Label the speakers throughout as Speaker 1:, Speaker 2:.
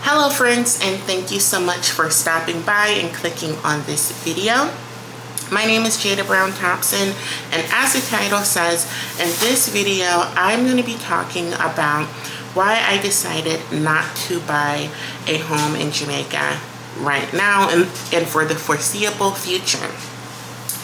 Speaker 1: Hello friends, and thank you so much for stopping by and clicking on this video. My name is Jada Brown Thompson, and as the title says, in this video I'm going to be talking about why I decided not to buy a home in Jamaica right now and for the foreseeable future.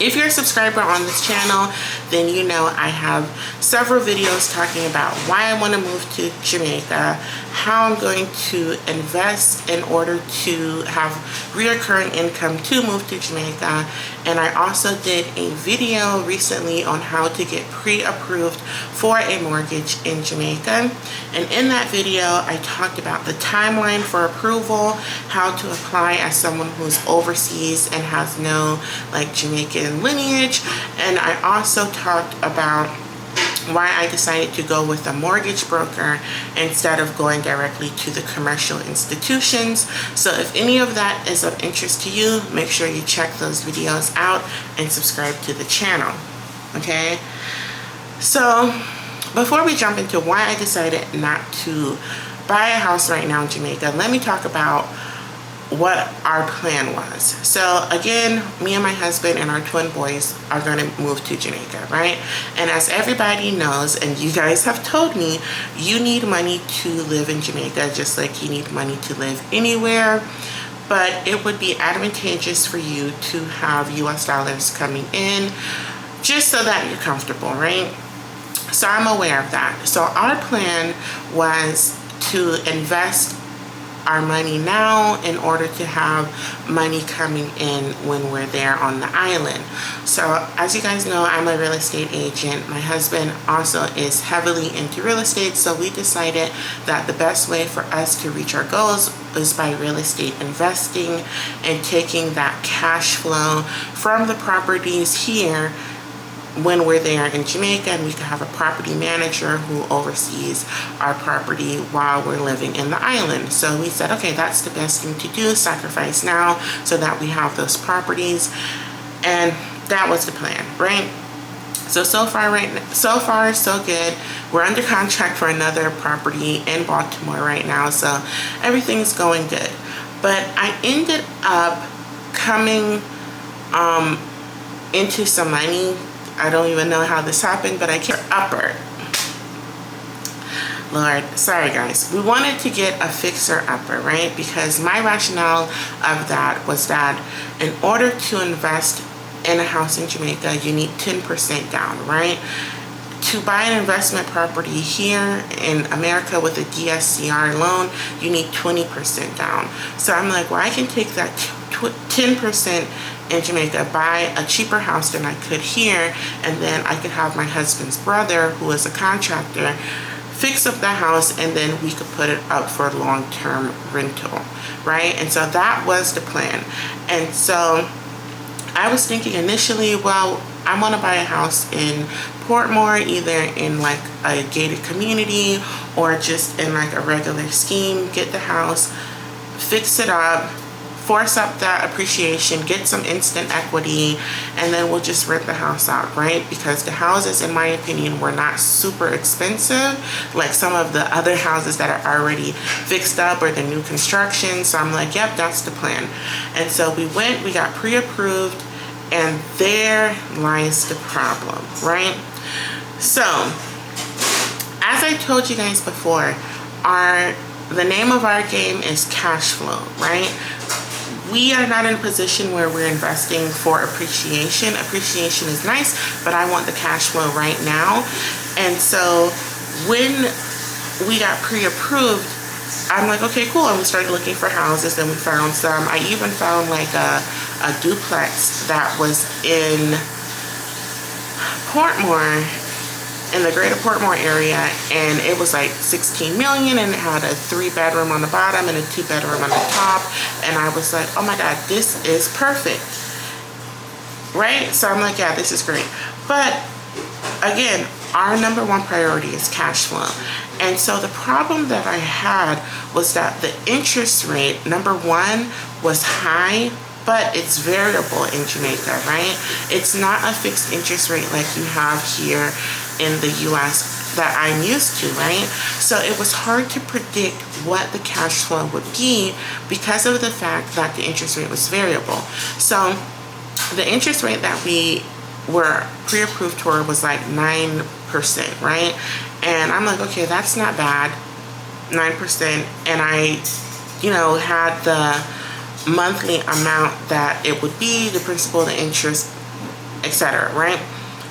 Speaker 1: If you're a subscriber on this channel, then you know I have several videos talking about why I want to move to Jamaica, how I'm going to invest in order to have reoccurring income to move to Jamaica, and I also did a video recently on how to get pre-approved for a mortgage in Jamaica. And in that video, I talked about the timeline for approval, how to apply as someone who's overseas and has no Jamaican lineage, and I also talked about why I decided to go with a mortgage broker instead of going directly to the commercial institutions. So if any of that is of interest to you, make sure you check those videos out and subscribe to the channel. Okay, so before we jump into why I decided not to buy a house right now in Jamaica, let me talk about what our plan was. So again, me and my husband and our twin boys are going to move to Jamaica, right? And as everybody knows, and you guys have told me, you need money to live in Jamaica just like you need money to live anywhere. But it would be advantageous for you to have US dollars coming in just so that you're comfortable, right? So I'm aware of that. So our plan was to invest our money now in order to have money coming in when we're there on the island. So as you guys know, I'm a real estate agent. My husband also is heavily into real estate, so we decided that the best way for us to reach our goals is by real estate investing and taking that cash flow from the properties here when we're there in Jamaica, and we can have a property manager who oversees our property while we're living in the island. So we said, okay, that's the best thing to do, sacrifice now so that we have those properties. And that was the plan, right? So far so good. We're under contract for another property in Baltimore right now, so everything's going good. But I ended up coming into some money. I don't even know how this happened, but I can't upper. Lord, sorry guys. We wanted to get a fixer-upper, right? Because my rationale of that was that in order to invest in a house in Jamaica, you need 10% down, right? To buy an investment property here in America with a DSCR loan, you need 20% down. So I'm like, well, I can take that 10% in Jamaica, buy a cheaper house than I could here, and then I could have my husband's brother, who is a contractor, fix up the house, and then we could put it up for long-term rental, right? And so that was the plan. And so I was thinking initially, well, I want to buy a house in Portmore, either in a gated community or just in a regular scheme, get the house, fix it up, force up that appreciation, get some instant equity, and then we'll just rent the house out, right? Because the houses, in my opinion, were not super expensive like some of the other houses that are already fixed up or the new construction. So I'm like, yep, that's the plan. And so we went, we got pre-approved, and there lies the problem, right? So as I told you guys before, the name of our game is cash flow, right? We are not in a position where we're investing for appreciation. Appreciation is nice, but I want the cash flow right now. And so when we got pre-approved, I'm like, okay, cool. And we started looking for houses, and we found some. I even found a duplex that was in Portmore, in the greater Portmore area, and it was like 16 million, and it had a 3-bedroom on the bottom and a 2-bedroom on the top. And I was like, oh my God, this is perfect, right? So I'm like, yeah, this is great. But again, our number one priority is cash flow. And so the problem that I had was that the interest rate, number one, was high, but it's variable in Jamaica, right? It's not a fixed interest rate like you have here in the US. that I'm used to, right? So it was hard to predict what the cash flow would be because of the fact that the interest rate was variable. So the interest rate that we were pre-approved for was like 9%, right? And I'm like, okay, that's not bad, 9%. And I, had the monthly amount that it would be, the principal, the interest, etc., right?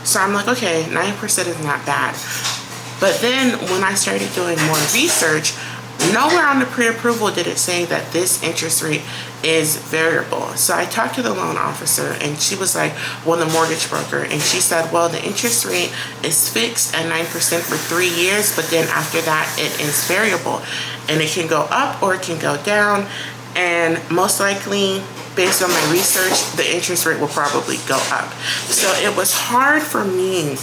Speaker 1: So I'm like, okay, 9% is not bad. But then when I started doing more research, nowhere on the pre-approval did it say that this interest rate is variable. So I talked to the loan officer, and she was like, well, the mortgage broker, and she said, well, the interest rate is fixed at 9% for 3 years, but then after that it is variable, and it can go up or it can go down, and most likely, based on my research, the interest rate will probably go up. So it was hard for me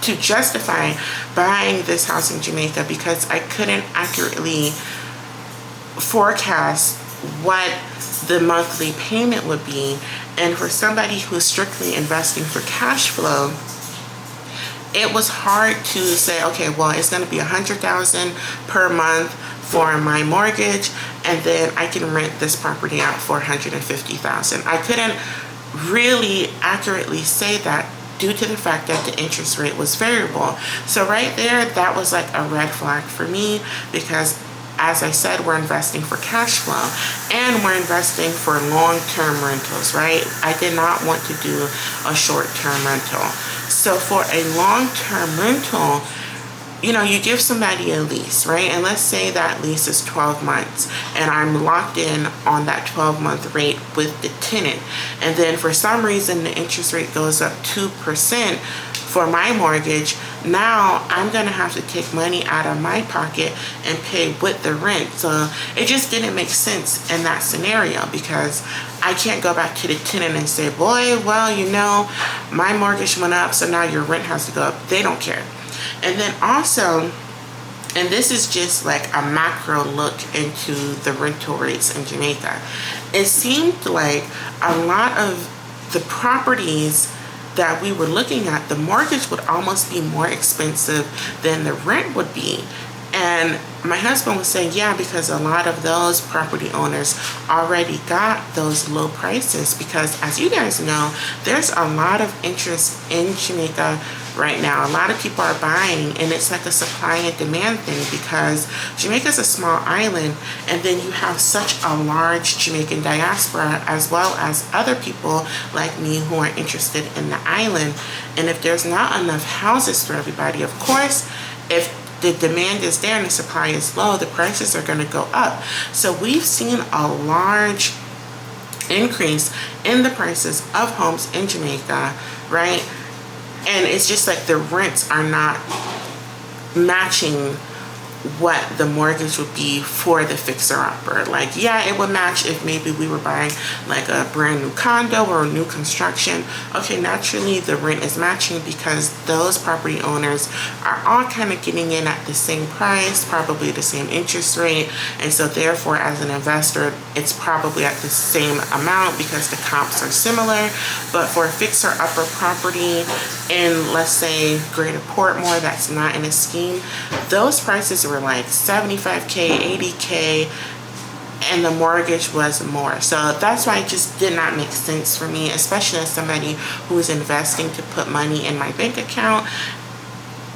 Speaker 1: to justify buying this house in Jamaica because I couldn't accurately forecast what the monthly payment would be. And for somebody who's strictly investing for cash flow, it was hard to say, okay, well, it's going to be $100,000 per month for my mortgage, and then I can rent this property out for $150,000. I couldn't really accurately say that due to the fact that the interest rate was variable. So right there, that was like a red flag for me, because as I said, we're investing for cash flow and we're investing for long-term rentals, right? I did not want to do a short-term rental. So for a long-term rental, you give somebody a lease, right? And let's say that lease is 12 months and I'm locked in on that 12-month rate with the tenant. And then for some reason, the interest rate goes up 2% for my mortgage. Now I'm going to have to take money out of my pocket and pay with the rent. So it just didn't make sense in that scenario, because I can't go back to the tenant and say, boy, well, my mortgage went up, so now your rent has to go up. They don't care. And then also, and this is just like a macro look into the rental rates in Jamaica, it seemed like a lot of the properties that we were looking at, the mortgage would almost be more expensive than the rent would be. And my husband was saying, yeah, because a lot of those property owners already got those low prices, because as you guys know, there's a lot of interest in Jamaica right now. A lot of people are buying, and it's like a supply and demand thing, because Jamaica is a small island, and then you have such a large Jamaican diaspora, as well as other people like me who are interested in the island. And if there's not enough houses for everybody, of course, if the demand is there and the supply is low, the prices are going to go up. So we've seen a large increase in the prices of homes in Jamaica, right? And it's just like the rents are not matching what the mortgage would be for the fixer-upper. Like, yeah, it would match if maybe we were buying like a brand new condo or a new construction. Okay, naturally the rent is matching because those property owners are all kind of getting in at the same price, probably the same interest rate, and so therefore as an investor it's probably at the same amount because the comps are similar. But for a fixer-upper property in, let's say, Greater Portmore that's not in a scheme, those prices were like $75K, $80K, and the mortgage was more. So that's why it just did not make sense for me, especially as somebody who is investing to put money in my bank account.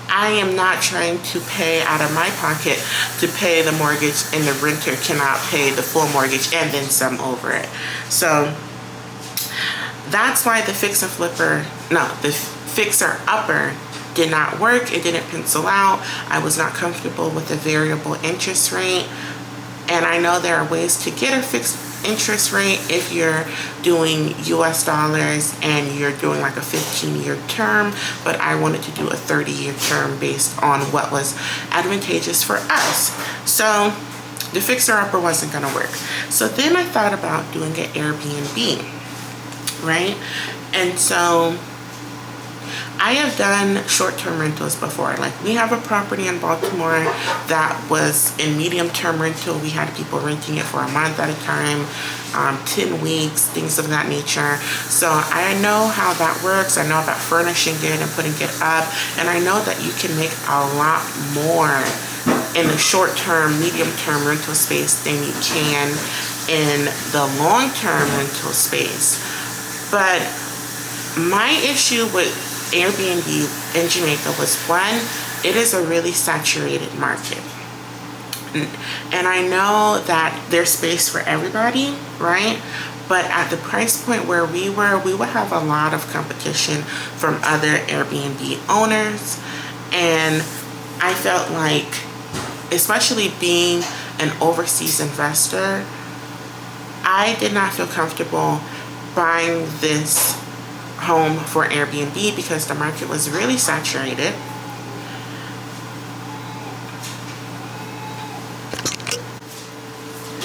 Speaker 1: I am not trying to pay out of my pocket to pay the mortgage, and the renter cannot pay the full mortgage and then some over it. So that's why the fixer-upper did not work. It didn't pencil out. I was not comfortable with the variable interest rate. And I know there are ways to get a fixed interest rate if you're doing US dollars and you're doing like a 15-year term, but I wanted to do a 30-year term based on what was advantageous for us. So the fixer-upper wasn't going to work. So then I thought about doing an Airbnb, right? And so I have done short-term rentals before. Like, we have a property in Baltimore that was in medium-term rental. We had people renting it for a month at a time, 10 weeks, things of that nature. So I know how that works. I know about furnishing it and putting it up. And I know that you can make a lot more in the short-term, medium-term rental space than you can in the long-term rental space. But my issue with Airbnb in Jamaica was, one, it is a really saturated market. And I know that there's space for everybody, right? But at the price point where we would have a lot of competition from other Airbnb owners. And I felt like, especially being an overseas investor, I did not feel comfortable buying this home for Airbnb because the market was really saturated.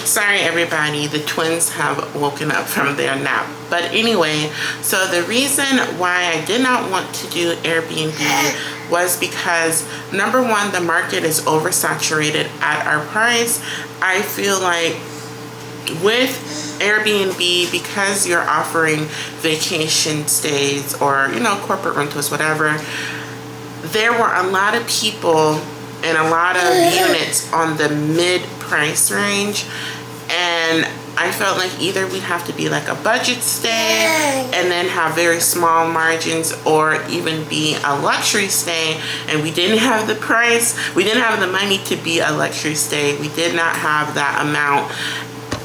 Speaker 1: Sorry everybody, the twins have woken up from their nap. But anyway, so the reason why I did not want to do Airbnb was because, number one, the market is oversaturated at our price. I feel like with Airbnb, because you're offering vacation stays or, you know, corporate rentals, whatever, there were a lot of people and a lot of units on the mid price range, and I felt like either we'd have to be like a budget stay and then have very small margins, or even be a luxury stay, and we didn't have the price, we didn't have the money to be a luxury stay. We did not have that amount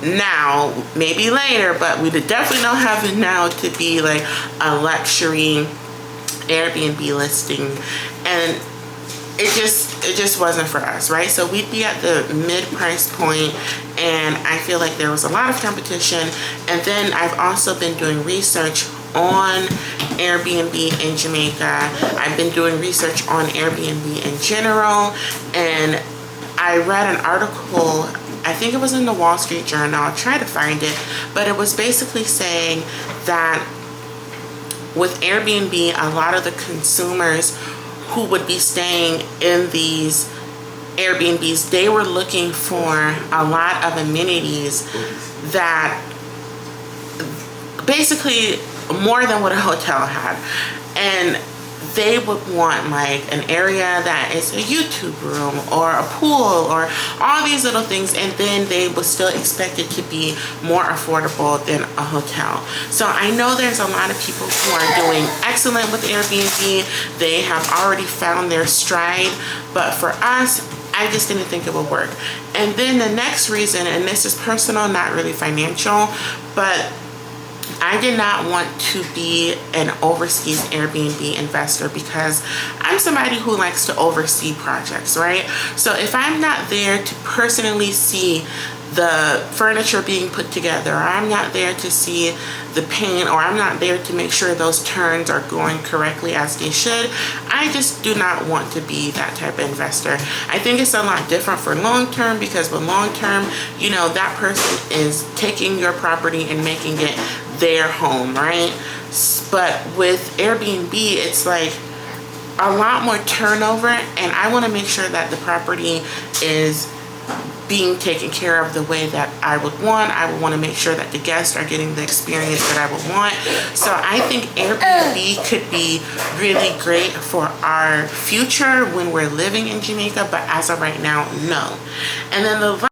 Speaker 1: now, maybe later, but we definitely don't have it now to be like a luxury Airbnb listing. And it just wasn't for us, right? So we'd be at the mid price point, and I feel like there was a lot of competition. And then I've also been doing research on Airbnb in Jamaica. I've been doing research on Airbnb in general, and I read an article, I think it was in the Wall Street Journal, I'll try to find it, but it was basically saying that with Airbnb, a lot of the consumers who would be staying in these Airbnbs, they were looking for a lot of amenities that basically more than what a hotel had. And they would want like an area that is a YouTube room or a pool or all these little things, and then they would still expect it to be more affordable than a hotel. So I know there's a lot of people who are doing excellent with Airbnb. They have already found their stride, but for us, I just didn't think it would work. And then the next reason, and this is personal, not really financial, but I did not want to be an overseas Airbnb investor because I'm somebody who likes to oversee projects, right? So if I'm not there to personally see the furniture being put together, or I'm not there to see the paint, or I'm not there to make sure those turns are going correctly as they should, I just do not want to be that type of investor. I think it's a lot different for long term, because with long term, you know, that person is taking your property and making it their home, right? But with Airbnb, it's like a lot more turnover, and I want to make sure that the property is being taken care of the way that I would want. I would want to make sure that the guests are getting the experience that I would want. So I think Airbnb could be really great for our future when we're living in Jamaica, but as of right now, no. And then the